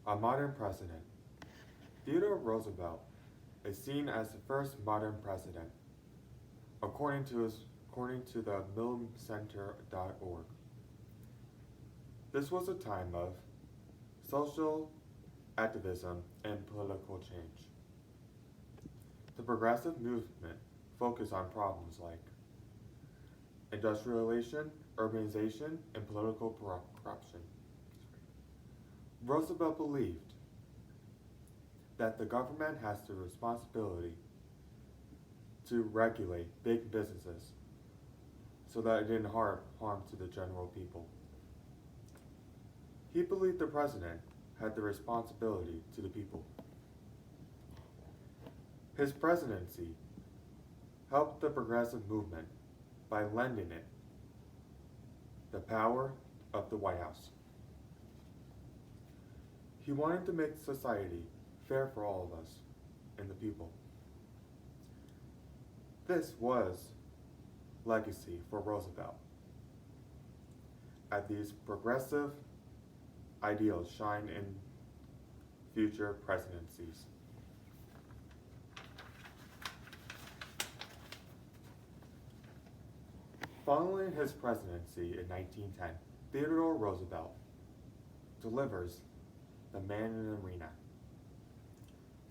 A modern president. Theodore Roosevelt is seen as the first modern president, according to the millimcenter.org. This was a time of social activism and political change. The progressive movement focused on problems like industrialization, urbanization, and political corruption. Roosevelt believed that the government has the responsibility to regulate big businesses so that it didn't harm to the general people. He believed the president had the responsibility to the people. His presidency helped the progressive movement by lending it the power of the White House. He wanted to make society fair for all of us and the people. This was legacy for Roosevelt. As these progressive ideals shine in future presidencies. Following his presidency in 1910, Theodore Roosevelt delivers The Man in an Arena,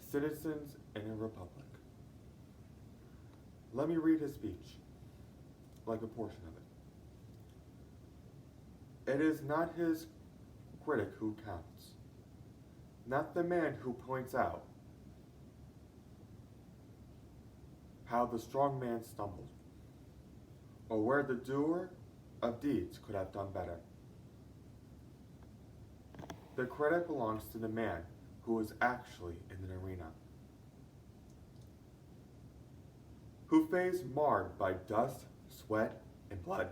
Citizens in a Republic. Let me read his speech, like a portion of it. It is not his critic who counts, not the man who points out how the strong man stumbled, or where the doer of deeds could have done better. The credit belongs to the man who is actually in the arena, who face marred by dust, sweat, and blood,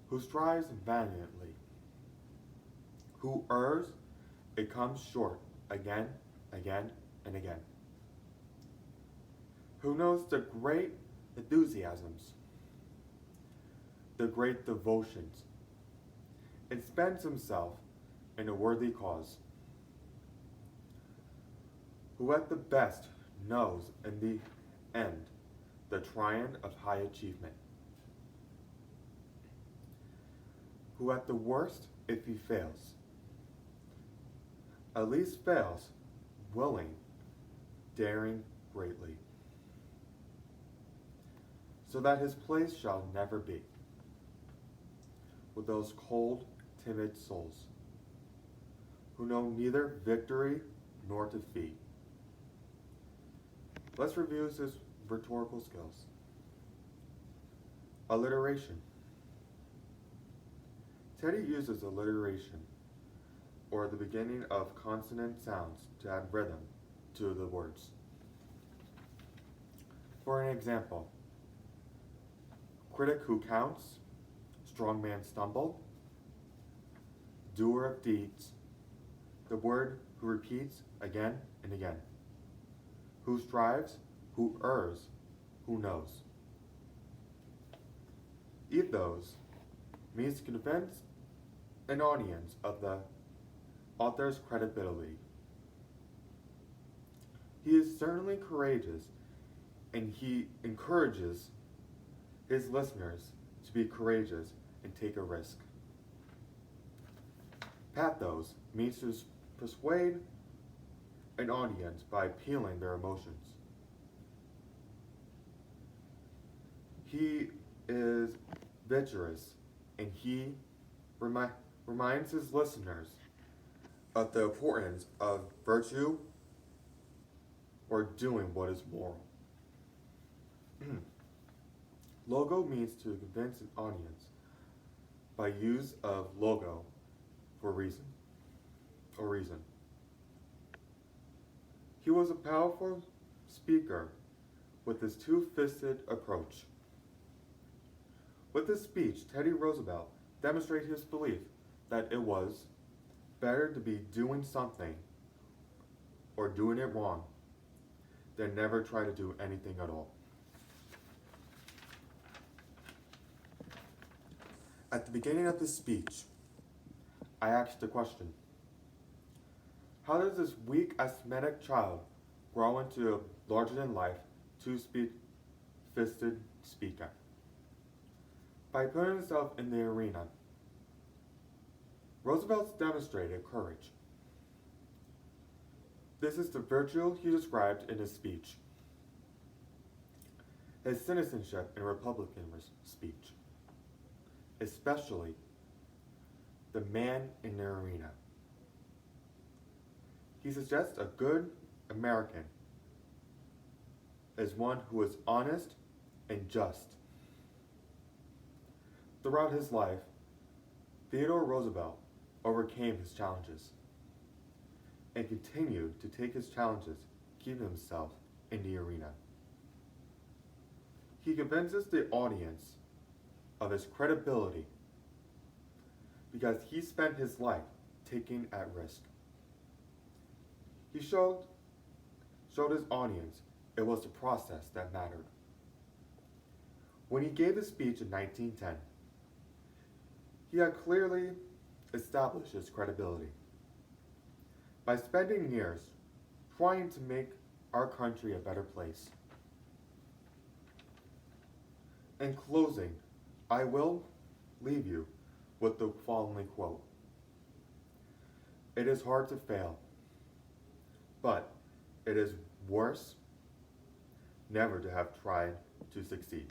who strives valiantly, who errs and comes short again, and again, who knows the great enthusiasms, the great devotions, and spends himself in a worthy cause, who at the best knows in the end the triumph of high achievement, who at the worst, if he fails, at least fails willing, daring greatly, so that his place shall never be with those cold, timid souls who know neither victory nor defeat. Let's review his rhetorical skills. Alliteration. Teddy uses alliteration, or the beginning of consonant sounds, to add rhythm to the words. For an example, critic who counts, strong man stumble, doer of deeds, the word who repeats again and again, who strives, who errs, who knows. Ethos means to convince an audience of the author's credibility. He is certainly courageous, and he encourages his listeners to be courageous and take a risk. Pathos means to persuade an audience by appealing their emotions. He is vigorous, and he reminds his listeners of the importance of virtue or doing what is moral. Logo means to convince an audience by use of logo for reason. He was a powerful speaker with his two-fisted approach. With his speech, Teddy Roosevelt demonstrated his belief that it was better to be doing something or doing it wrong than never try to do anything at all. At the beginning of his speech, I asked the question, how does this weak asthmatic child grow into a larger-than-life, two-fisted speaker? By putting himself in the arena, Roosevelt demonstrated courage. This is the virtue he described in his speech, his citizenship and Republican speech, especially the man in the arena. He suggests a good American is one who is honest and just. Throughout his life, Theodore Roosevelt overcame his challenges and continued to take his challenges, keeping himself in the arena. He convinces the audience of his credibility because he spent his life taking at risk. He showed his audience it was the process that mattered. When he gave his speech in 1910, he had clearly established his credibility. By spending years trying to make our country a better place. In closing, I will leave you with the following quote. It is hard to fail, but it is worse never to have tried to succeed.